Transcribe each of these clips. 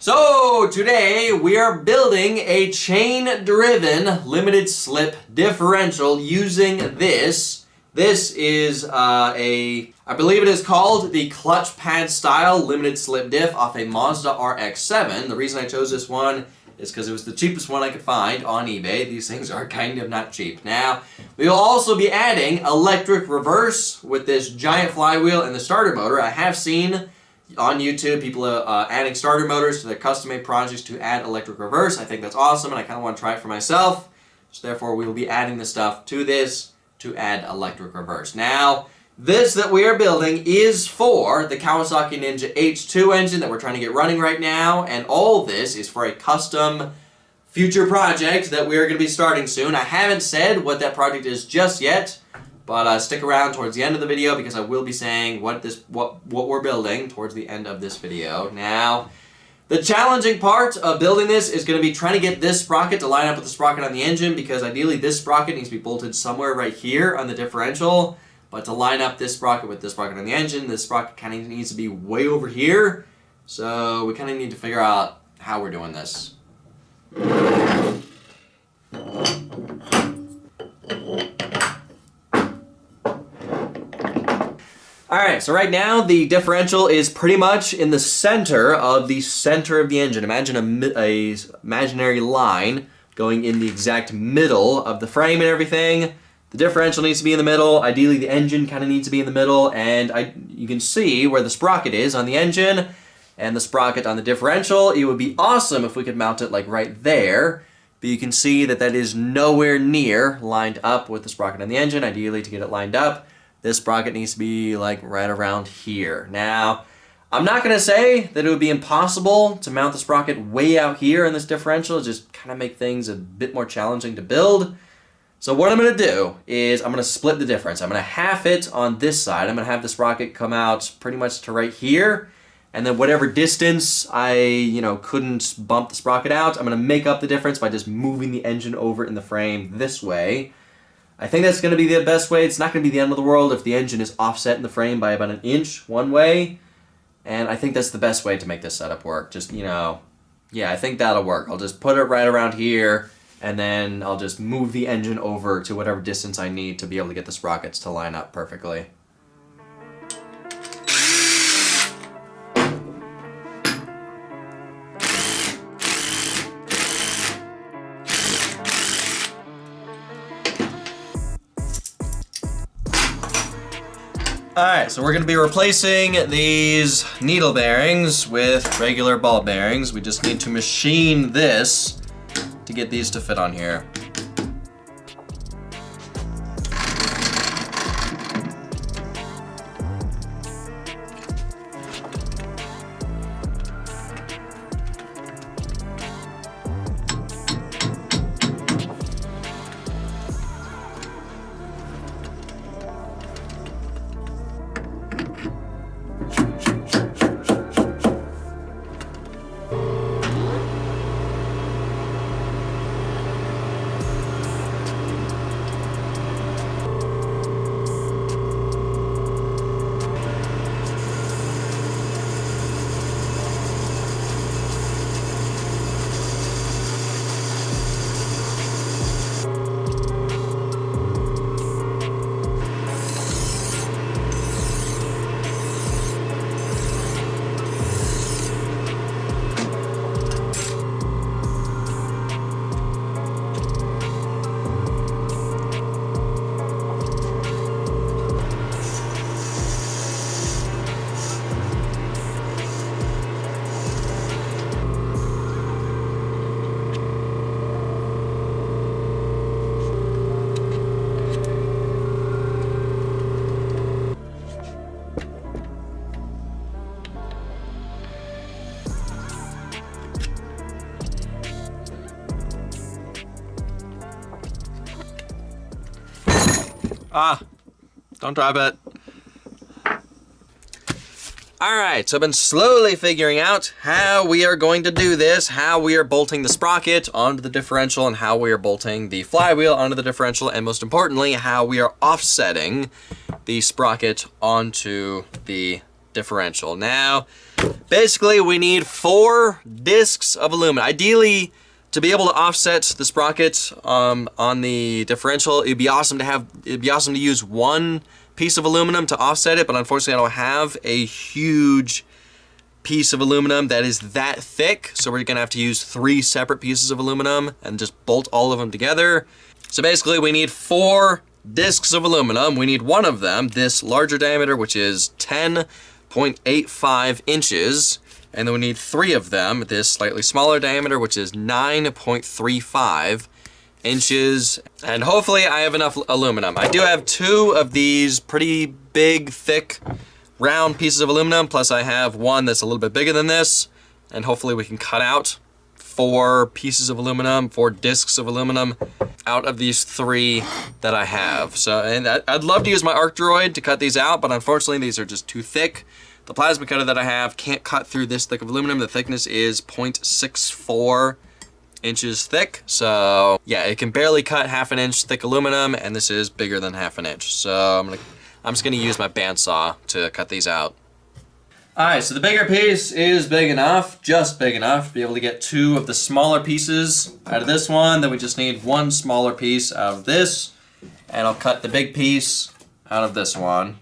So today we are building a chain-driven limited slip differential using this. This is I believe it is called the clutch pad style limited slip diff off a Mazda RX-7. The reason I chose this one is because it was the cheapest one I could find on eBay. These things are kind of not cheap. Now, we will also be adding electric reverse with this giant flywheel and the starter motor. I have seen on YouTube people adding starter motors to their custom-made projects to add electric reverse. I think that's awesome, and I kind of want to try it for myself. So therefore, we will be adding the stuff to this to add electric reverse. Now, this that we are building is for the Kawasaki Ninja H2 engine that we're trying to get running right now, and all this is for a custom future project that we are going to be starting soon. I haven't said what that project is just yet, but stick around towards the end of the video because I will be saying what we're building towards the end of this video. Now, the challenging part of building this is going to be trying to get this sprocket to line up with the sprocket on the engine, because ideally this sprocket needs to be bolted somewhere right here on the differential. But to line up this sprocket with this sprocket on the engine, this sprocket kind of needs to be way over here. So we kind of need to figure out how we're doing this. Alright, so right now the differential is pretty much in the center of the engine. Imagine a imaginary line going in the exact middle of the frame and everything. The differential needs to be in the middle. Ideally, the engine kind of needs to be in the middle, and you can see where the sprocket is on the engine and the sprocket on the differential. It would be awesome if we could mount it like right there, but you can see that that is nowhere near lined up with the sprocket on the engine. Ideally, to get it lined up, this sprocket needs to be like right around here. Now, I'm not going to say that it would be impossible to mount the sprocket way out here in this differential. Just kind of make things a bit more challenging to build. So what I'm going to do is I'm going to split the difference. I'm going to half it on this side. I'm going to have the sprocket come out pretty much to right here. And then whatever distance I, couldn't bump the sprocket out, I'm going to make up the difference by just moving the engine over in the frame this way. I think that's going to be the best way. It's not going to be the end of the world if the engine is offset in the frame by about 1 inch one way. And I think that's the best way to make this setup work. Just, yeah, I think that'll work. I'll just put it right around here, and then I'll just move the engine over to whatever distance I need to be able to get the sprockets to line up perfectly. Alright, so we're going to be replacing these needle bearings with regular ball bearings. We just need to machine this to get these to fit on here. Don't drop it. Alright, so I've been slowly figuring out how we are going to do this, how we are bolting the sprocket onto the differential, and how we are bolting the flywheel onto the differential, and most importantly, how we are offsetting the sprocket onto the differential. Now, basically we need 4 discs of aluminum. Ideally, to be able to offset the sprocket on the differential, it'd be awesome to use 1 piece of aluminum to offset it, but unfortunately I don't have a huge piece of aluminum that is that thick, so we're gonna have to use 3 separate pieces of aluminum and just bolt all of them together. So basically we need 4 discs of aluminum. We need 1 of them, this larger diameter, which is 10.85 inches. And then we need 3 of them, this slightly smaller diameter, which is 9.35 inches. And hopefully I have enough aluminum. I do have 2 of these pretty big, thick, round pieces of aluminum, plus I have 1 that's a little bit bigger than this. And hopefully we can cut out 4 pieces of aluminum, 4 discs of aluminum out of these 3 that I have. So, and I'd love to use my arc droid to cut these out, but unfortunately these are just too thick. The plasma cutter that I have can't cut through this thick of aluminum. The thickness is 0.64 inches thick. So yeah, it can barely cut 1/2 inch thick aluminum, and this is bigger than 1/2 inch. So I'm just gonna use my bandsaw to cut these out. All right, so the bigger piece is big enough, just big enough to be able to get 2 of the smaller pieces out of this one. Then we just need 1 smaller piece out of this, and I'll cut the big piece out of this one.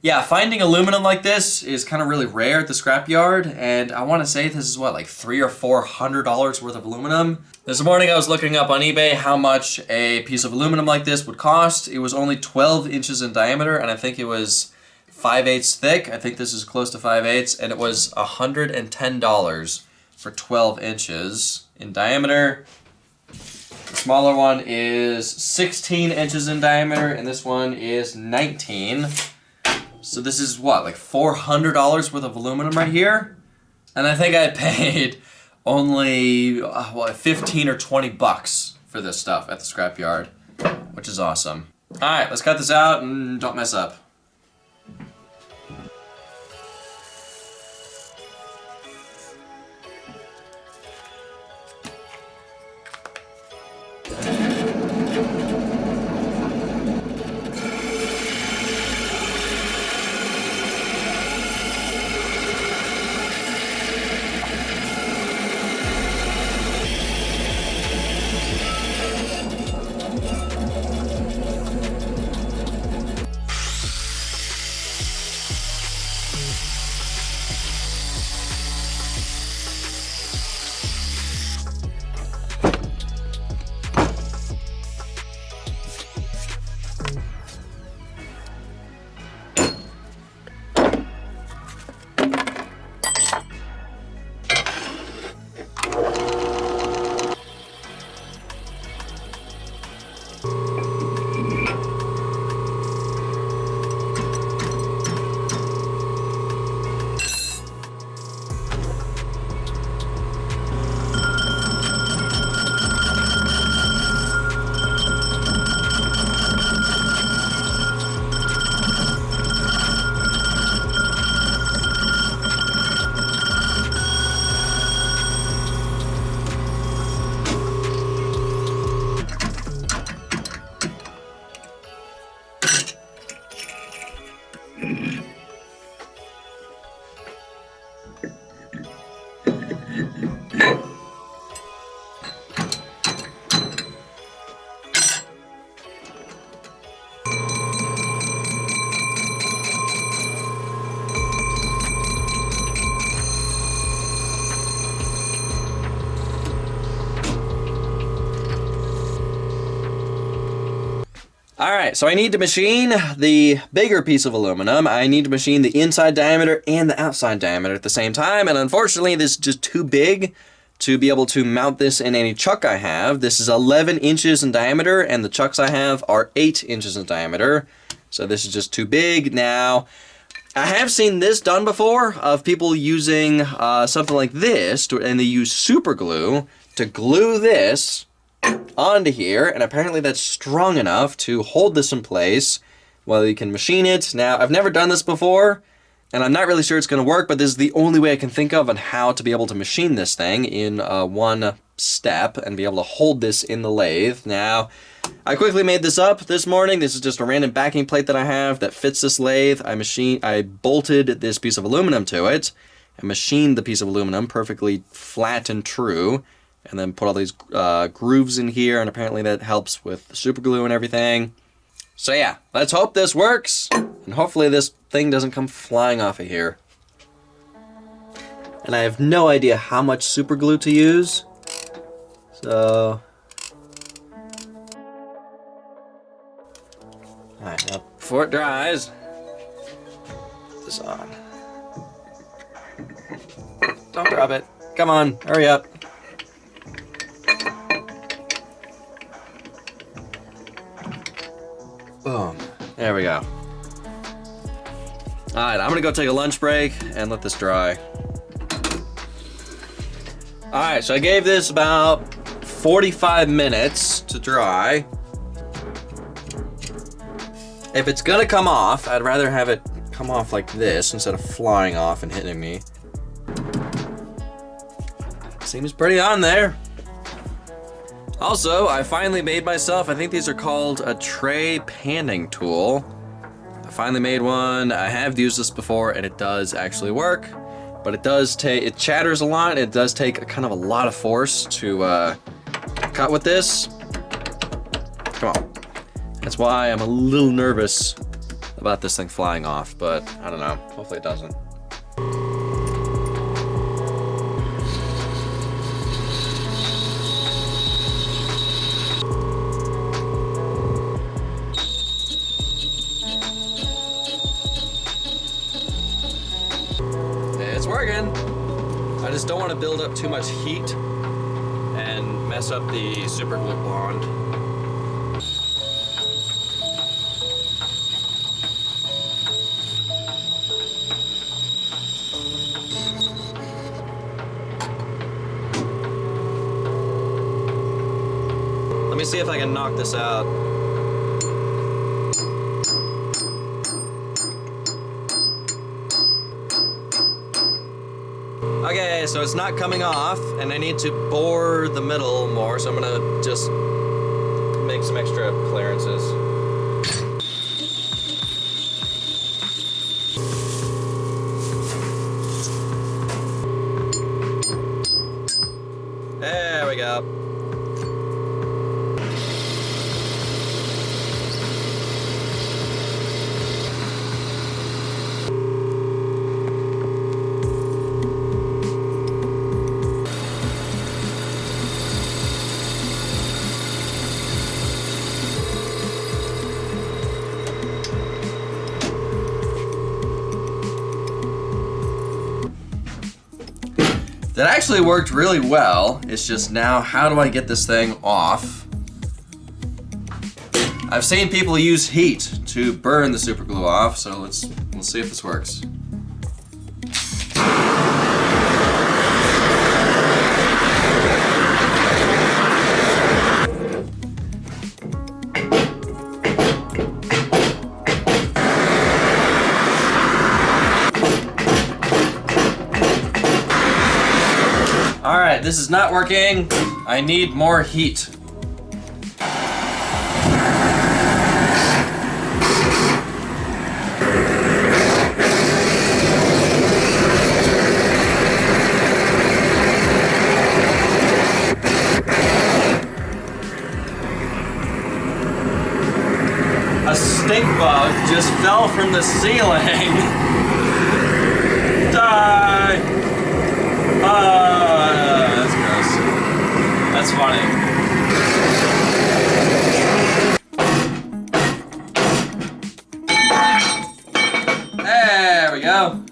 Yeah, finding aluminum like this is kind of really rare at the scrapyard, and I want to say this is what, like $300 or $400 worth of aluminum. This morning I was looking up on eBay how much a piece of aluminum like this would cost. It was only 12 inches in diameter, and I think it was 5/8 thick. I think this is close to 5/8, and it was $110 for 12 inches in diameter. The smaller one is 16 inches in diameter, and this one is 19. So this is what, like $400 worth of aluminum right here? And I think I paid only, 15 or 20 bucks for this stuff at the scrapyard, which is awesome. All right, let's cut this out and don't mess up. Alright, so I need to machine the bigger piece of aluminum. I need to machine the inside diameter and the outside diameter at the same time, and unfortunately this is just too big to be able to mount this in any chuck I have. This is 11 inches in diameter, and the chucks I have are 8 inches in diameter. So this is just too big. Now, I have seen this done before, of people using something like this, and they use super glue to glue this onto here, and apparently that's strong enough to hold this in place while you can machine it. Now, I've never done this before, and I'm not really sure it's going to work, but this is the only way I can think of on how to be able to machine this thing in one step and be able to hold this in the lathe. Now, I quickly made this up this morning. This is just a random backing plate that I have that fits this lathe. I bolted this piece of aluminum to it and machined the piece of aluminum perfectly flat and true, and then put all these grooves in here, and apparently that helps with the super glue and everything. So yeah, let's hope this works, and hopefully this thing doesn't come flying off of here. And I have no idea how much super glue to use, so... Alright, now before it dries, put this on. Don't drop it. Come on, hurry up. Boom. There we go. Alright, I'm gonna go take a lunch break and let this dry. Alright, so I gave this about 45 minutes to dry. If it's gonna come off, I'd rather have it come off like this instead of flying off and hitting me. Seems pretty on there. Also, I finally made myself, I think these are called a tray panning tool. I finally made one. I have used this before and it does actually work, but it does take, it chatters a lot. It does take kind of a lot of force to cut with this. Come on. That's why I'm a little nervous about this thing flying off, but I don't know. Hopefully it doesn't. It's working. I just don't want to build up too much heat and mess up the super glue bond. Let me see if I can knock this out. Okay, so it's not coming off, and I need to bore the middle more, so I'm gonna just make some extra clearances. There we go. That actually worked really well. It's just now, how do I get this thing off? I've seen people use heat to burn the super glue off, so we'll see if this works. Alright, this is not working. I need more heat. A stink bug just fell from the ceiling. Die! That's gross. That's funny. There we go.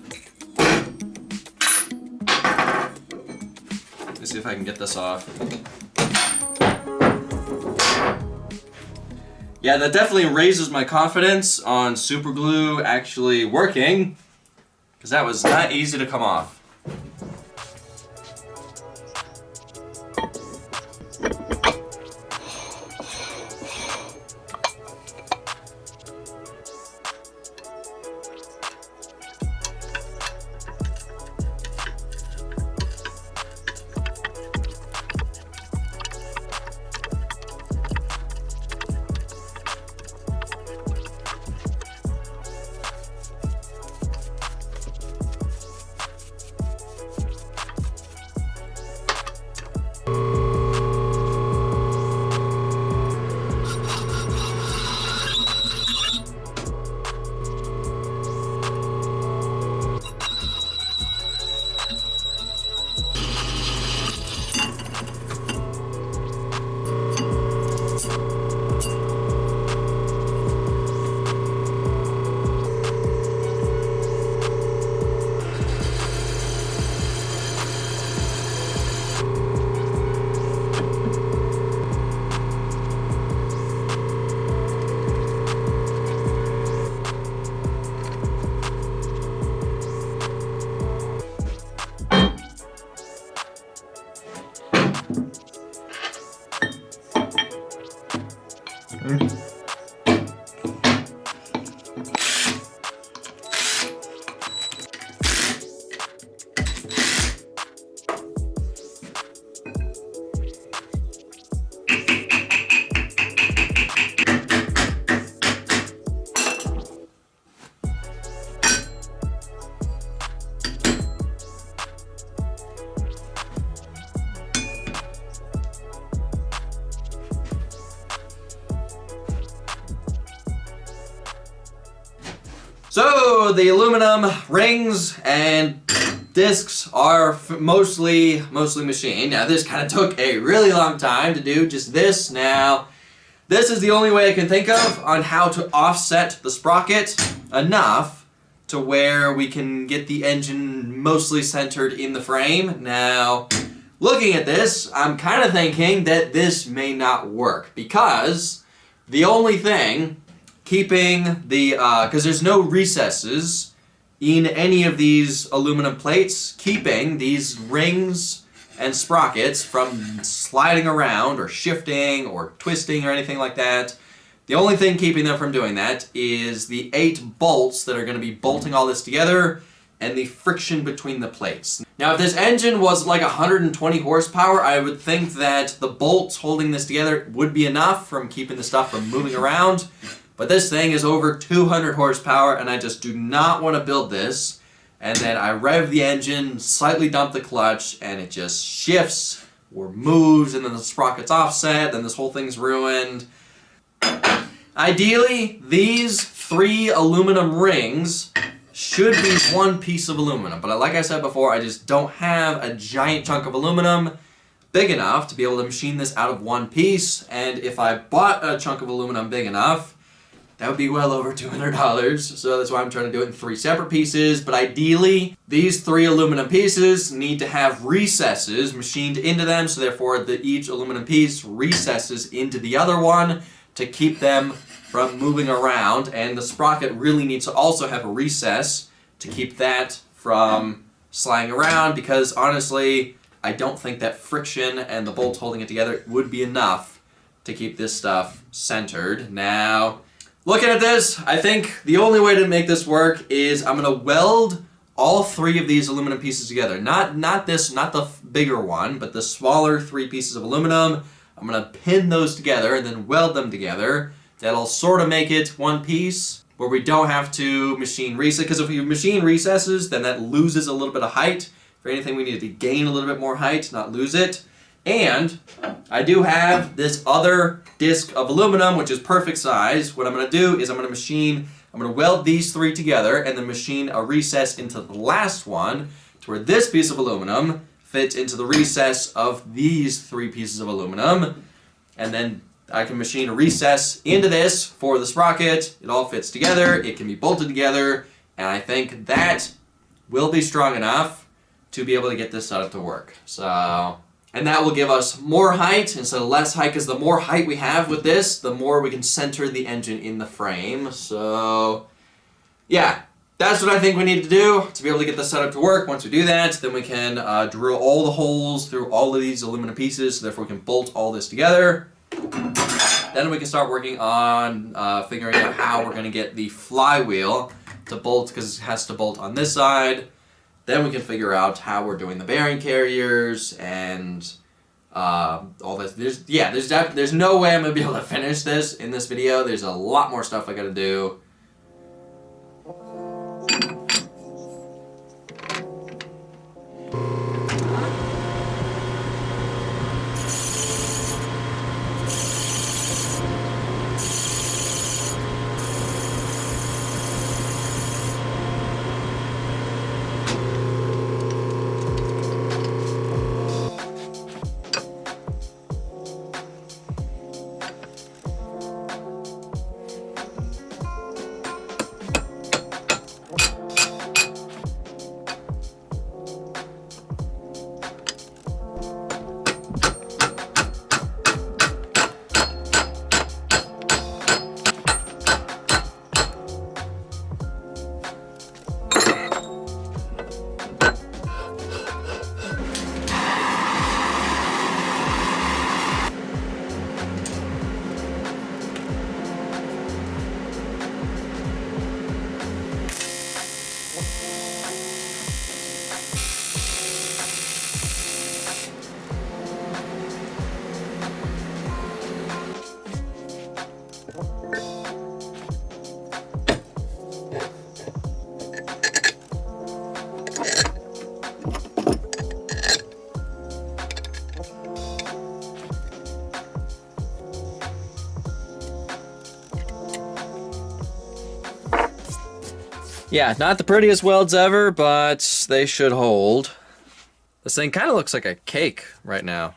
Let's see if I can get this off. Yeah, that definitely raises my confidence on super glue actually working, because that was not easy to come off. So the aluminum rings and discs are mostly machined. Now this kind of took a really long time to do, just this. Now this is the only way I can think of on how to offset the sprocket enough to where we can get the engine mostly centered in the frame. Now looking at this, I'm kind of thinking that this may not work because the only thing keeping the, because there's no recesses in any of these aluminum plates, keeping these rings and sprockets from sliding around or shifting or twisting or anything like that. The only thing keeping them from doing that is the 8 bolts that are going to be bolting all this together and the friction between the plates. Now if this engine was like 120 horsepower, I would think that the bolts holding this together would be enough from keeping the stuff from moving around. But this thing is over 200 horsepower and I just do not want to build this. And then I rev the engine, slightly dump the clutch, and it just shifts or moves, and then the sprocket's offset, then this whole thing's ruined. Ideally, these 3 aluminum rings should be one piece of aluminum. But like I said before, I just don't have a giant chunk of aluminum big enough to be able to machine this out of one piece. And if I bought a chunk of aluminum big enough, that would be well over $200, so that's why I'm trying to do it in 3 separate pieces. But ideally, these 3 aluminum pieces need to have recesses machined into them, so therefore each aluminum piece recesses into the other one to keep them from moving around. And the sprocket really needs to also have a recess to keep that from sliding around, because honestly, I don't think that friction and the bolts holding it together would be enough to keep this stuff centered. Now, looking at this, I think the only way to make this work is I'm going to weld all 3 of these aluminum pieces together. Not the bigger one, but the smaller 3 pieces of aluminum. I'm going to pin those together and then weld them together. That'll sort of make it one piece where we don't have to machine recess. Because if we machine recesses, then that loses a little bit of height. For anything, we need to gain a little bit more height, not lose it. And I do have this other disc of aluminum, which is perfect size. What I'm going to do is I'm going to weld these 3 together and then machine a recess into the last one to where this piece of aluminum fits into the recess of these 3 pieces of aluminum. And then I can machine a recess into this for the sprocket. It all fits together. It can be bolted together. And I think that will be strong enough to be able to get this setup to work. So, and that will give us more height instead of less height, because the more height we have with this, the more we can center the engine in the frame. So, yeah, that's what I think we need to do to be able to get this setup to work. Once we do that, then we can drill all the holes through all of these aluminum pieces, so therefore we can bolt all this together. Then we can start working on figuring out how we're going to get the flywheel to bolt, because it has to bolt on this side. Then we can figure out how we're doing the bearing carriers and all this. There's no way I'm going to be able to finish this in this video. There's a lot more stuff I got to do. Yeah, not the prettiest welds ever, but they should hold. This thing kind of looks like a cake right now.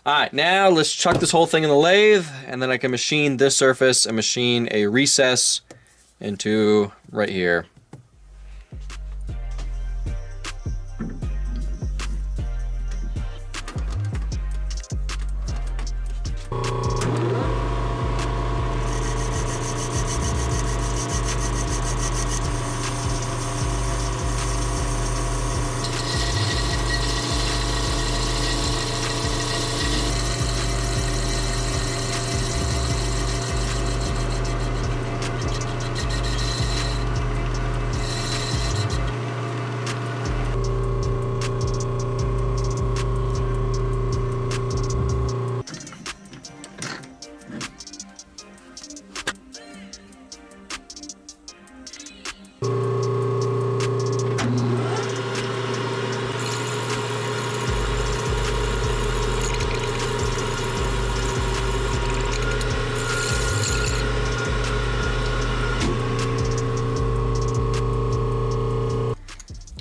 Alright, now let's chuck this whole thing in the lathe, and then I can machine this surface and machine a recess into right here.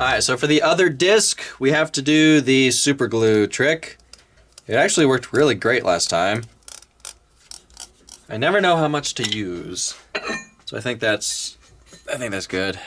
Alright, so for the other disc, we have to do the super glue trick. It actually worked really great last time. I never know how much to use, so I think that's good.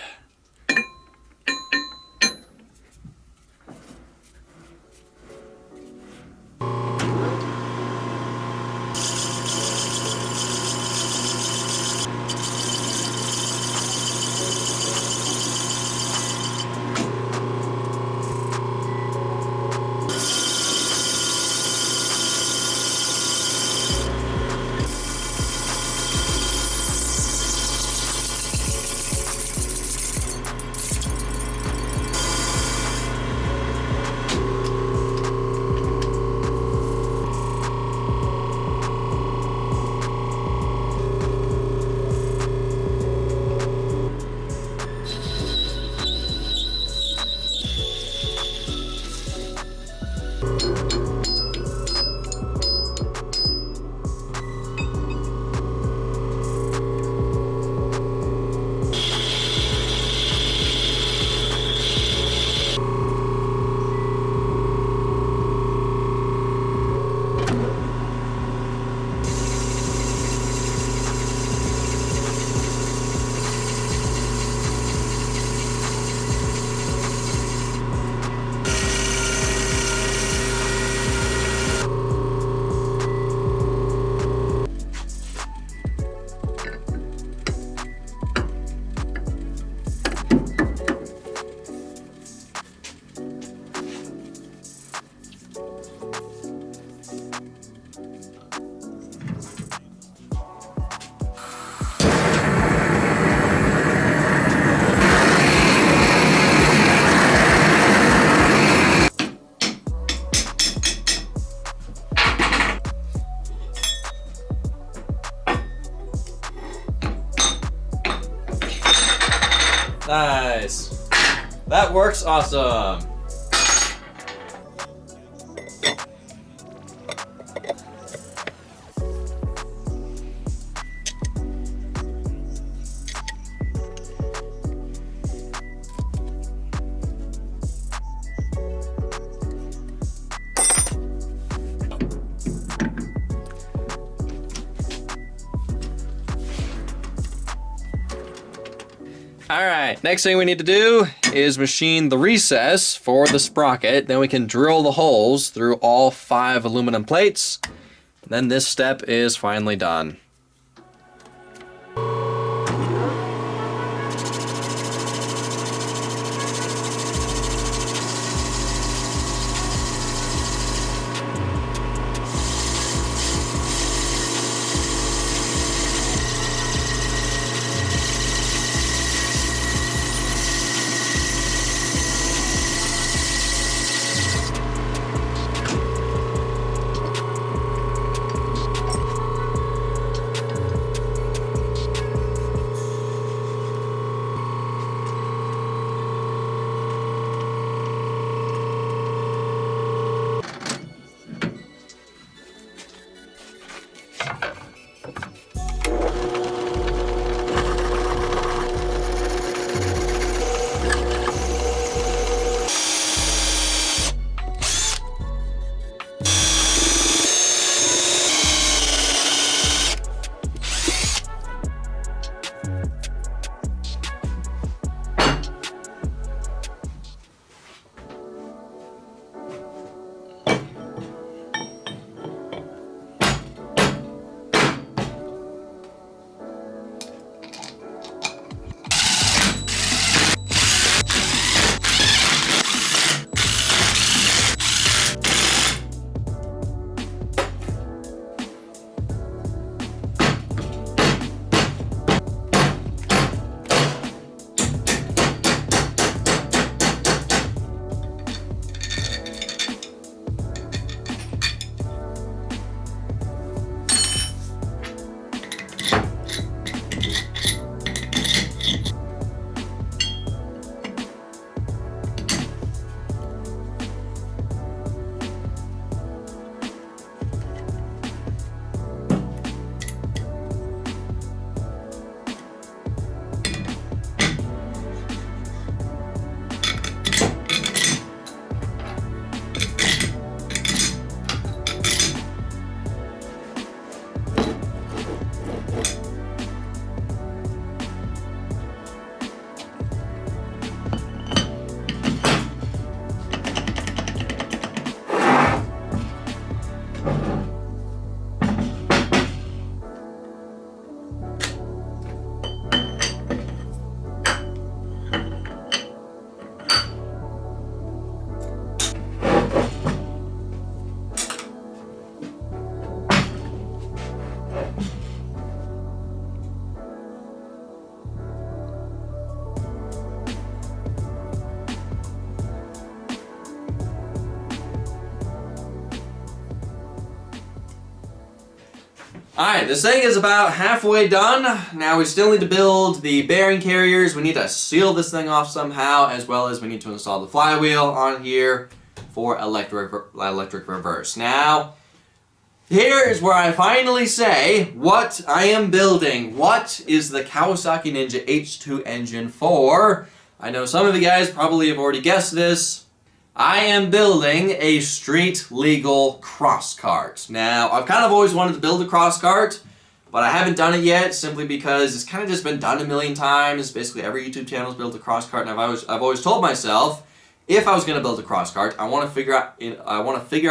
Nice. That works awesome. Alright, next thing we need to do is machine the recess for the sprocket. Then we can drill the holes through all 5 aluminum plates. Then this step is finally done. Alright, this thing is about halfway done. Now we still need to build the bearing carriers. We need to seal this thing off somehow, as well as we need to install the flywheel on here for electric reverse. Now, here is where I finally say what I am building. What is the Kawasaki Ninja H2 engine for? I know some of you guys probably have already guessed this. I am building a street legal cross cart. Now, I've kind of always wanted to build a cross cart, but I haven't done it yet simply because it's kind of just been done a million times. Basically, every YouTube channel has built a cross cart, and I've always told myself, if I was going to build a cross cart, I want to figure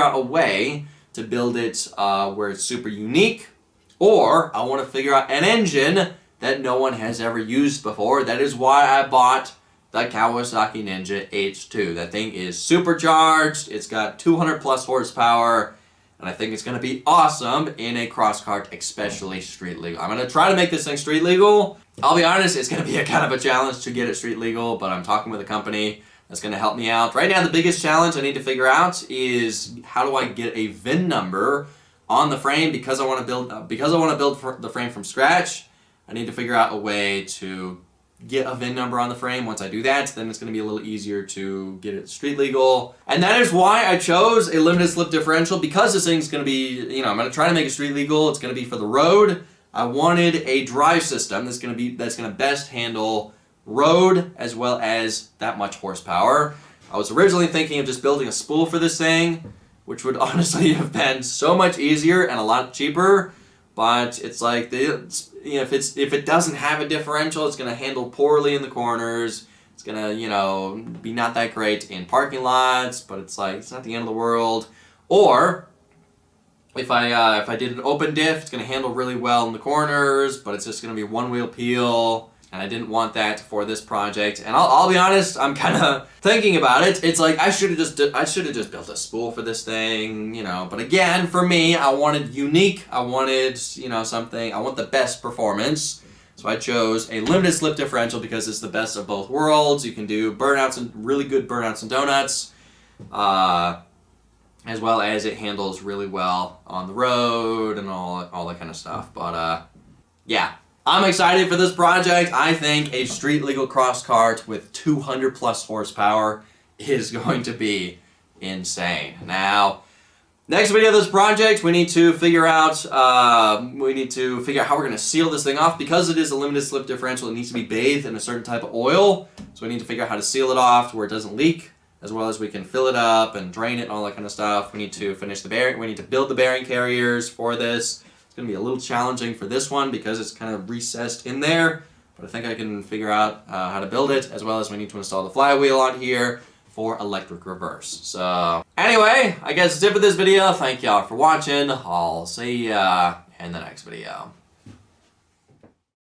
out a way to build it where it's super unique, or I want to figure out an engine that no one has ever used before. That is why I bought the Kawasaki Ninja H2. That thing is supercharged, it's got 200 plus horsepower, and I think it's going to be awesome in a cross cart, especially street legal. I'm going to try to make this thing street legal. I'll be honest, it's going to be a kind of a challenge to get it street legal, but I'm talking with a company that's going to help me out. Right now, the biggest challenge I need to figure out is how do I get a VIN number on the frame because I want to build the frame from scratch. I need to figure out a way to get a VIN number on the frame. Once I do that, then it's going to be a little easier to get it street legal. And that is why I chose a limited slip differential, because this thing's going to be, I'm going to try to make it street legal. It's going to be for the road. I wanted a drive system that's going to best handle road as well as that much horsepower. I was originally thinking of just building a spool for this thing, which would honestly have been so much easier and a lot cheaper, but it's like if it doesn't have a differential, it's going to handle poorly in the corners. It's going to, be not that great in parking lots, but it's like it's not the end of the world. Or if I did an open diff, it's going to handle really well in the corners, but it's just going to be one wheel peel. And I didn't want that for this project. And I'll be honest, I'm kind of thinking about it. It's like I should have just built a spool for this thing, But again, for me, I wanted unique. I wanted, something. I want the best performance. So I chose a limited slip differential because it's the best of both worlds. You can do burnouts and really good burnouts and donuts, as well as it handles really well on the road and all that kind of stuff. But yeah. I'm excited for this project. I think a street legal cross cart with 200 plus horsepower is going to be insane. Now, next video of this project, we need to figure out how we're going to seal this thing off. Because it is a limited slip differential, it needs to be bathed in a certain type of oil. So we need to figure out how to seal it off to where it doesn't leak, as well as we can fill it up and drain it and all that kind of stuff. We need to finish the bearing. We need to build the bearing carriers for this. It's going to be a little challenging for this one because it's kind of recessed in there, but I think I can figure out how to build it, as well as we need to install the flywheel on here for electric reverse. So anyway, I guess that's it for this video. Thank y'all for watching. I'll see ya in the next video.